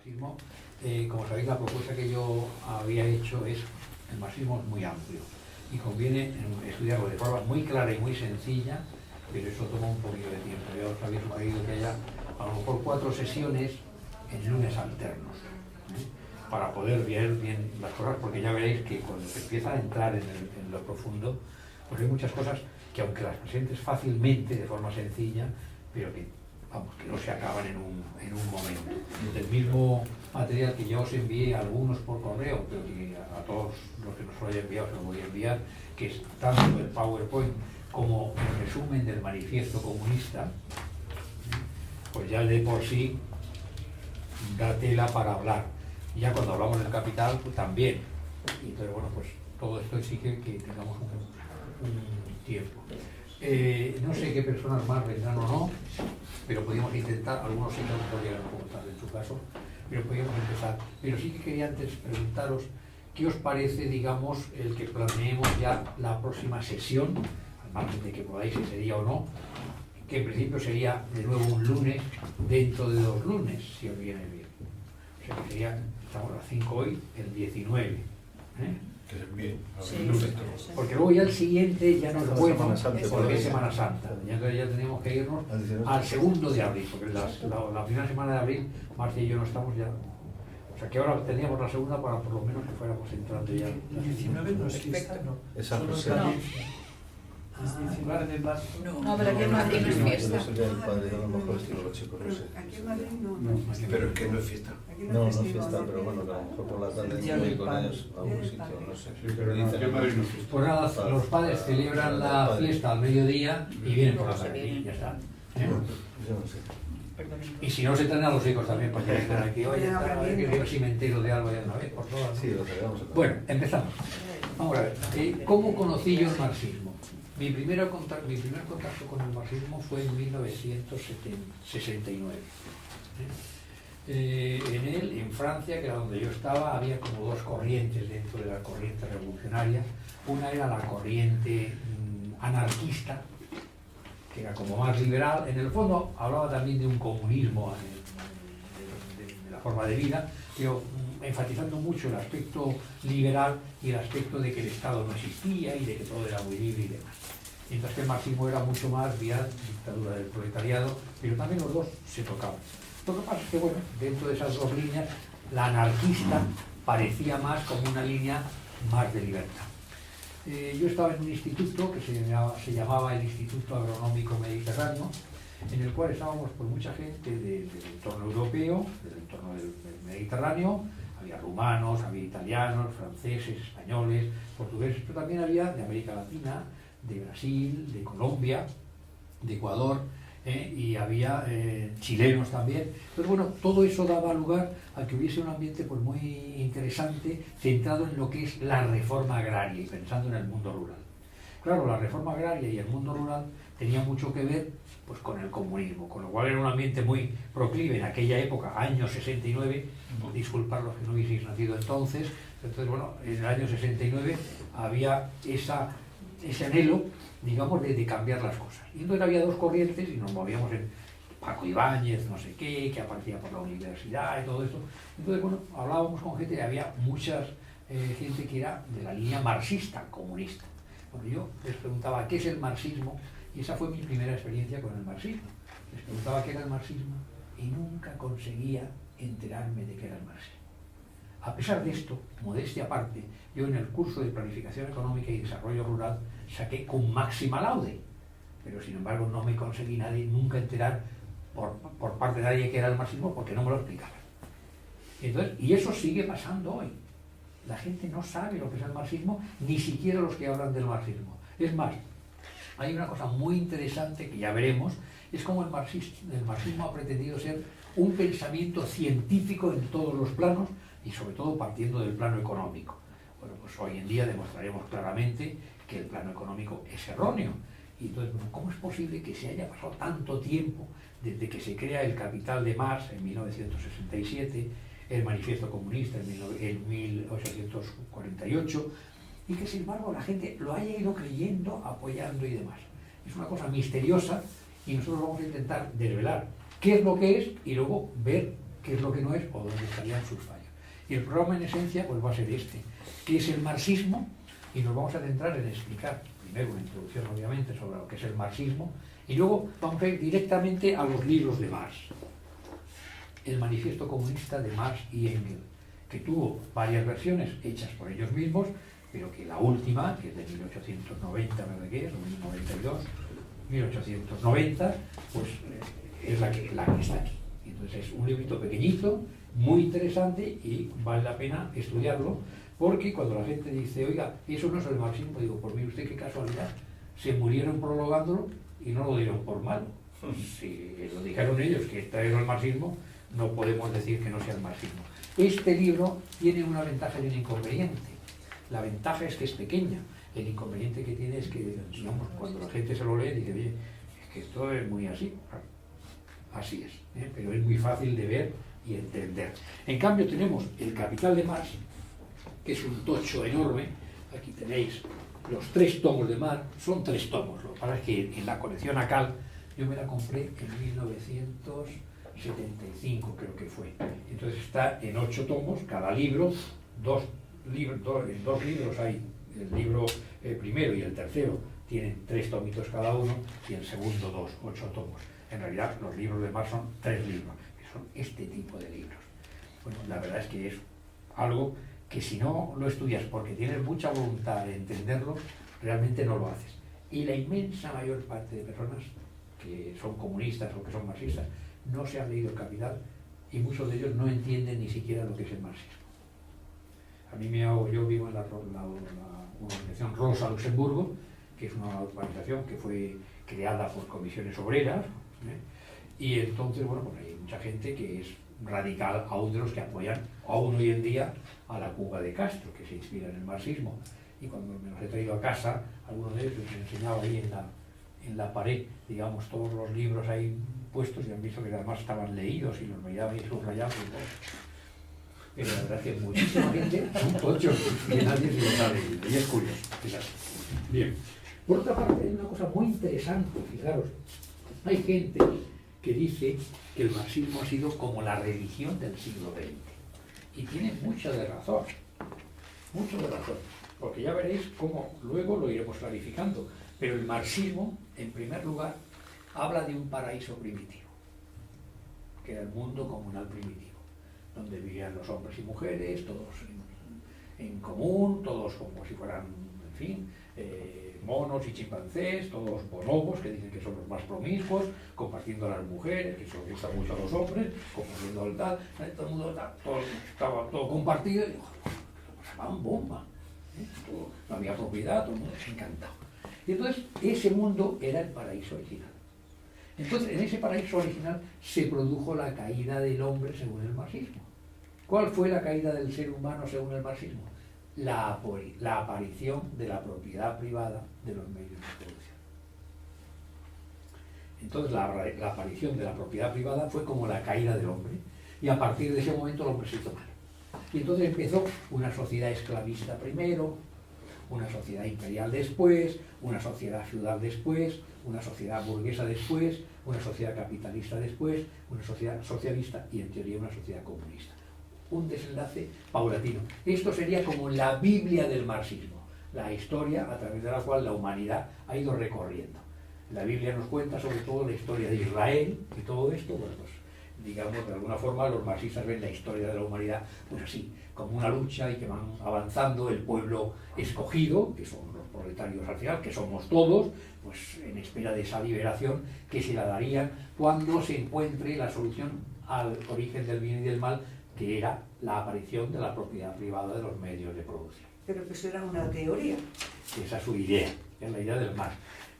marxismo, como sabéis, la propuesta que yo había hecho es, el marxismo es muy amplio y conviene estudiarlo de forma muy clara y muy sencilla, pero eso toma un poquito de tiempo. Yo os había sugerido que haya a lo mejor 4 sesiones en lunes alternos, para poder ver bien las cosas, porque ya veréis que cuando se empieza a entrar en lo profundo, pues hay muchas cosas que, aunque las presentes fácilmente, de forma sencilla, pero que, vamos, que no se acaban en un momento. Del mismo material que yo os envié, algunos por correo, pero que a todos los que nos lo hayan enviado se lo voy a enviar, que es tanto el PowerPoint como el resumen del manifiesto comunista, pues ya de por sí da tela para hablar. Y ya cuando hablamos del capital, pues también. Y entonces, bueno, pues todo esto exige que tengamos un tiempo. No sé qué personas más vendrán o no, pero podríamos intentar, algunos sí que no llegan un poco tarde en su caso, pero podríamos empezar. Pero sí que quería antes preguntaros qué os parece, digamos, el que planeemos ya la próxima sesión, al margen de que podáis ese día o no, que en principio sería de nuevo un lunes dentro de 2 lunes, si os viene bien. O sea que sería, estamos a las 5 hoy, el 19. Que es bien, Sí, porque luego ya el siguiente ya no es bueno, Semana Santa, porque es Semana Santa. Y entonces ya tenemos que irnos al 2 de abril, porque la primera semana de abril, Marcia y yo no estamos ya. O sea que ahora teníamos la segunda para por lo menos que fuéramos entrando ya. El 19 no es fiesta, no. Es San Solo José. es el 19 de marzo. No, pero aquí en Madrid no es fiesta. Es el día del padre, a lo mejor estilo los chicos, no sé. Aquí en Madrid no. Pero es que no es fiesta. Aquí No, es no es festivo, fiesta, no pero bueno, que a lo mejor por la tarde Día voy del con padre. ellos a algún sitio, no sé. Sí, pero no, aquí en Madrid no es fiesta. Pues nada, los padres celebran la fiesta al mediodía y vienen por la tarde, y ya está. Yo no sé. Y si no, se traen a los hijos también, porque están aquí, oye, a ver que ver si me entero de algo ya de una vez, por todas. Sí, lo celebramos acá. Bueno, empezamos. Vamos a ver, ¿cómo conocí yo el marxismo? Mi primer contacto con el marxismo fue en 1969. En él, en Francia, que era donde yo estaba, había como 2 corrientes dentro de la corriente revolucionaria. Una era la corriente anarquista, que era como más liberal. En el fondo hablaba también de un comunismo de la forma de vida, pero enfatizando mucho el aspecto liberal y el aspecto de que el Estado no existía y de que todo era muy libre y demás. Mientras que el marxismo era mucho más vía dictadura del proletariado, pero también los dos se tocaban. Lo que pasa es que, bueno, dentro de esas 2 líneas, la anarquista parecía más como una línea más de libertad. Yo estaba en un instituto que se llamaba el Instituto Agronómico Mediterráneo, en el cual estábamos pues mucha gente del entorno europeo, del entorno del Mediterráneo. Había rumanos, había italianos, franceses, españoles, portugueses, pero también había de América Latina, de Brasil, de Colombia, de Ecuador, y había chilenos también. Entonces, bueno, todo eso daba lugar a que hubiese un ambiente pues muy interesante, centrado en lo que es la reforma agraria y pensando en el mundo rural. Claro, la reforma agraria y el mundo rural tenía mucho que ver pues con el comunismo, con lo cual era un ambiente muy proclive en aquella época, año 69, disculpad los que no hubieseis nacido entonces. Entonces, bueno, en el año 69 había ese anhelo, digamos, de cambiar las cosas. Y entonces había 2 corrientes y nos movíamos en Paco Ibáñez, no sé qué, que aparecía por la universidad y todo eso. Entonces, bueno, hablábamos con gente y había muchas gente que era de la línea marxista, comunista. Bueno, yo les preguntaba qué es el marxismo y esa fue mi primera experiencia con el marxismo. Les preguntaba qué era el marxismo y nunca conseguía enterarme de qué era el marxismo. A pesar de esto, modestia aparte, yo en el curso de Planificación Económica y Desarrollo Rural saqué con máxima laude, pero sin embargo no me conseguí nunca enterar por parte de nadie que era el marxismo porque no me lo explicaban. Entonces, y eso sigue pasando hoy. La gente no sabe lo que es el marxismo, ni siquiera los que hablan del marxismo. Es más, hay una cosa muy interesante que ya veremos, es como el marxismo ha pretendido ser un pensamiento científico en todos los planos y sobre todo partiendo del plano económico. Bueno, pues hoy en día demostraremos claramente que el plano económico es erróneo. Y entonces, bueno, ¿cómo es posible que se haya pasado tanto tiempo desde que se crea el Capital de Marx en 1967, el Manifiesto Comunista en 1848, y que sin embargo la gente lo haya ido creyendo, apoyando y demás? Es una cosa misteriosa y nosotros vamos a intentar desvelar qué es lo que es y luego ver qué es lo que no es o dónde estarían sus fallos. Y el programa en esencia pues va a ser este, que es el marxismo, y nos vamos a centrar en explicar, primero una introducción obviamente sobre lo que es el marxismo, y luego vamos a ir directamente a los libros de Marx. El manifiesto comunista de Marx y Engels, que tuvo varias versiones hechas por ellos mismos, pero que la última, que es de 1890, ¿verdad que es? O 1992, 1890, pues es la que está aquí. Entonces es un librito pequeñito, muy interesante y vale la pena estudiarlo, porque cuando la gente dice, oiga, eso no es el marxismo, digo, pues mire usted qué casualidad, se murieron prologándolo y no lo dieron por malo. Si lo dijeron ellos que este era el marxismo, no podemos decir que no sea el marxismo. Este libro tiene una ventaja y un inconveniente. La ventaja es que es pequeña, el inconveniente que tiene es que, digamos, cuando la gente se lo lee, dice, oye, es que esto es muy así. Así es, pero es muy fácil de ver y entender. En cambio tenemos el Capital de Marx, que es un tocho enorme. Aquí tenéis los 3 tomos de Marx, son 3 tomos. Lo que pasa es que en la colección ACAL yo me la compré en 1975, creo que fue. Entonces está en 8 tomos, cada libro, dos libros hay, el libro primero y el tercero tienen 3 tomitos cada uno, y el segundo 2, 8 tomos. En realidad los libros de Marx son 3 libros, que son este tipo de libros. Bueno, la verdad es que es algo que si no lo estudias porque tienes mucha voluntad de entenderlo, realmente no lo haces. Y la inmensa mayor parte de personas que son comunistas o que son marxistas no se han leído el Capital, y muchos de ellos no entienden ni siquiera lo que es el marxismo. A mí yo vivo en la organización Rosa Luxemburgo, que es una organización que fue creada por comisiones obreras, y entonces, bueno, pues hay mucha gente que es radical, aún de los que apoyan aún hoy en día a la Cuba de Castro, que se inspira en el marxismo. Y cuando me los he traído a casa, algunos de ellos les enseñaba ahí en la pared, digamos, todos los libros ahí puestos, y han visto que además estaban leídos y los veía ahí subrayados y todo. Pero la verdad es que muchísima gente son tochos que nadie se los ha leído, y es curioso, es así. Bien. Por otra parte, hay una cosa muy interesante, fijaros, hay gente que dice que el marxismo ha sido como la religión del siglo XX. Y tiene mucho de razón, porque ya veréis cómo luego lo iremos clarificando. Pero el marxismo, en primer lugar, habla de un paraíso primitivo, que era el mundo comunal primitivo, donde vivían los hombres y mujeres, todos en común, todos como si fueran, en fin, monos y chimpancés, todos bonobos, que dicen que son los más promiscuos, compartiendo a las mujeres, que eso les gusta mucho a los hombres, compartiendo al tal, todo el mundo estaba todo compartido, y pasaban bomba, no había propiedad, todo el mundo se encantaba. Y entonces ese mundo era el paraíso original. Entonces en ese paraíso original se produjo la caída del hombre según el marxismo. ¿Cuál fue la caída del ser humano según el marxismo? La aparición de la propiedad privada de los medios de producción. Entonces la aparición de la propiedad privada fue como la caída del hombre, y a partir de ese momento el hombre se hizo malo. Y entonces empezó una sociedad esclavista primero, una sociedad imperial después, una sociedad feudal después, una sociedad burguesa después, una sociedad capitalista después, una sociedad socialista y en teoría una sociedad comunista. Un desenlace paulatino. Esto sería como la Biblia del marxismo, la historia a través de la cual la humanidad ha ido recorriendo. La Biblia nos cuenta sobre todo la historia de Israel y todo esto, bueno, pues digamos, de alguna forma los marxistas ven la historia de la humanidad pues así, como una lucha, y que van avanzando el pueblo escogido, que son los proletarios al final, que somos todos, pues en espera de esa liberación que se la darían cuando se encuentre la solución al origen del bien y del mal, que era la aparición de la propiedad privada de los medios de producción. Pero que eso era una teoría. Esa es su idea, es la idea del Marx.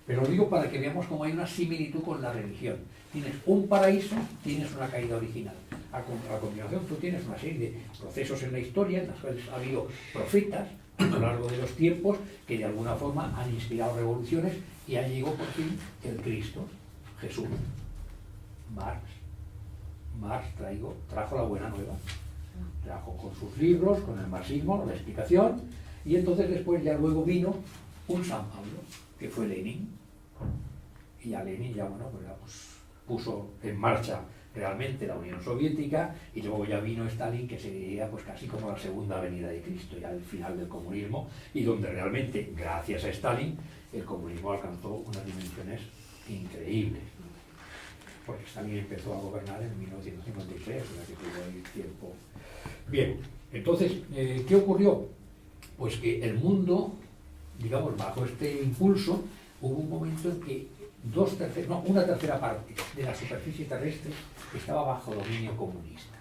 Pero lo digo para que veamos cómo hay una similitud con la religión. Tienes un paraíso, tienes una caída original. A continuación tú tienes una serie de procesos en la historia en los cuales ha habido profetas a lo largo de los tiempos que de alguna forma han inspirado revoluciones, y ha llegado por fin el Cristo, Jesús. Marx trajo la buena nueva. Trajo con sus libros, con el marxismo, la explicación, y entonces después ya luego vino un San Pablo, que fue Lenin. Y a Lenin ya, bueno, pues puso en marcha realmente la Unión Soviética, y luego ya vino Stalin, que sería pues casi como la segunda venida de Cristo, ya el final del comunismo, y donde realmente, gracias a Stalin, el comunismo alcanzó unas dimensiones increíbles, ¿no? Porque Stalin empezó a gobernar en 1953, o sea que tuvo ahí tiempo. Bien, entonces, ¿qué ocurrió? Pues que el mundo, digamos, bajo este impulso, hubo un momento en que una tercera parte de la superficie terrestre estaba bajo dominio comunista,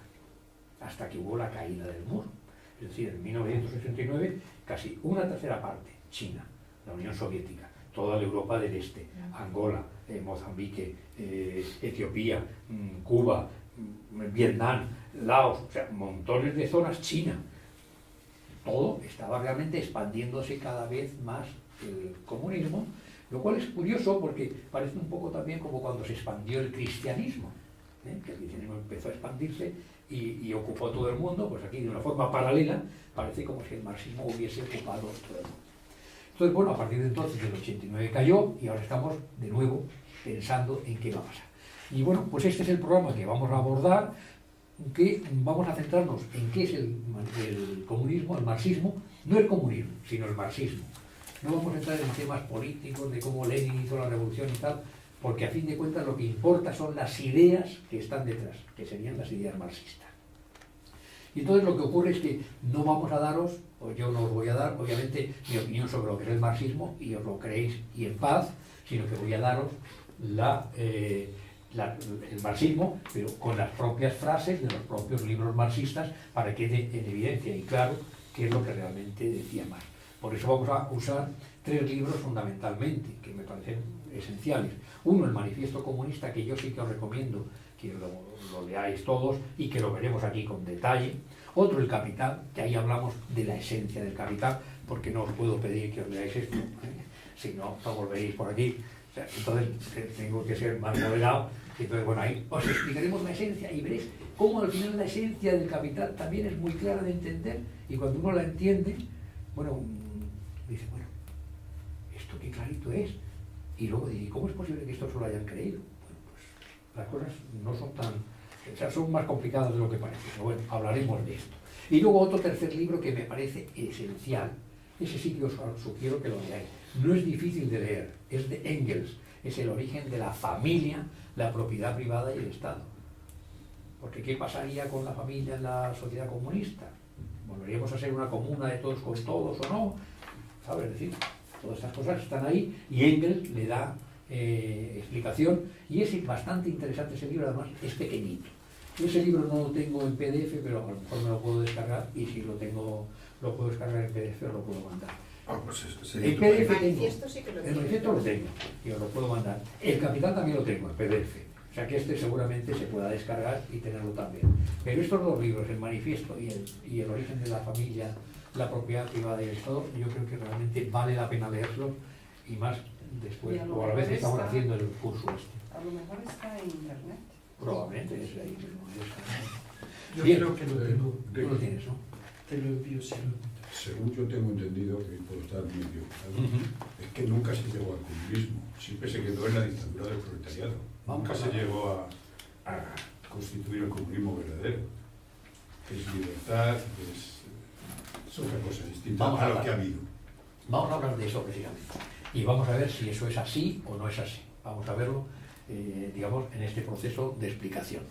hasta que hubo la caída del muro. Es decir, en 1989, casi una tercera parte, China, la Unión Soviética, toda la Europa del Este, Angola, Mozambique, Etiopía, Cuba, Vietnam, Laos, o sea, montones de zonas, China, todo estaba realmente expandiéndose cada vez más el comunismo, lo cual es curioso porque parece un poco también como cuando se expandió el cristianismo, que el cristianismo empezó a expandirse y ocupó todo el mundo, pues aquí de una forma paralela parece como si el marxismo hubiese ocupado todo el mundo. Entonces, bueno, a partir de entonces el 89 cayó y ahora estamos de nuevo pensando en qué va a pasar. Y bueno, pues este es el programa que vamos a abordar, que vamos a centrarnos en qué es el comunismo, el marxismo, no el comunismo, sino el marxismo. No vamos a entrar en temas políticos de cómo Lenin hizo la revolución y tal, porque a fin de cuentas lo que importa son las ideas que están detrás, que serían las ideas marxistas. Y entonces lo que ocurre es que no vamos a daros, o yo no os voy a dar, obviamente, mi opinión sobre lo que es el marxismo, y os lo creéis y en paz, sino que voy a daros el marxismo, pero con las propias frases de los propios libros marxistas, para que quede en evidencia y claro qué es lo que realmente decía Marx. Por eso vamos a usar 3 libros fundamentalmente, que me parecen esenciales. Uno, el Manifiesto Comunista, que yo sí que os recomiendo que lo leáis todos y que lo veremos aquí con detalle. Otro, el Capital, que ahí hablamos de la esencia del capital, porque no os puedo pedir que os leáis esto, si no, no volveréis por aquí. O sea, entonces tengo que ser más moderado. Entonces, bueno, ahí os explicaremos la esencia y veréis cómo al final la esencia del capital también es muy clara de entender, y cuando uno la entiende, bueno, dice, bueno, ¿esto qué clarito es? Y luego dice, ¿cómo es posible que esto se lo hayan creído? Bueno, pues las cosas no son tan... O sea, son más complicadas de lo que parece, pero bueno, hablaremos de esto. Y luego otro tercer libro que me parece esencial, ese sí que os sugiero que lo leáis. No es difícil de leer, es de Engels, es el origen de la familia, la propiedad privada y el Estado. Porque ¿qué pasaría con la familia en la sociedad comunista? ¿Volveríamos a ser una comuna de todos con todos o no? ¿Sabes? Es decir, todas estas cosas están ahí y Engels le da explicación, y es bastante interesante ese libro, además es pequeñito. Ese libro no lo tengo en PDF, pero a lo mejor me lo puedo descargar, y si lo puedo descargar en PDF os lo puedo mandar. Pues El PDF El tengo, manifiesto sí que lo el tiene. manifiesto lo tengo y os lo puedo mandar. El Capital también lo tengo en PDF, o sea que este seguramente se pueda descargar y tenerlo también. Pero estos 2 libros, el manifiesto y el origen de la familia, la propiedad privada y el Estado, yo creo que realmente vale la pena leerlos, y más después, Y a lo o a la vez mejor estamos está- haciendo el curso este. A lo mejor está en internet. Probablemente es ahí mismo. Yo Bien. creo que lo tengo. Tú lo tienes, ¿no? Te lo envío, sí. Según yo tengo entendido, que puedo estar muy equivocado, es que nunca se llegó al comunismo, siempre se quedó en la dictadura del proletariado. Nunca se llegó a constituir el comunismo verdadero. Es libertad, es otra cosa distinta Vamos a a lo hablar. que ha habido. Vamos a hablar de eso precisamente. Y vamos a ver si eso es así o no es así. Vamos a verlo, digamos, en este proceso de explicación.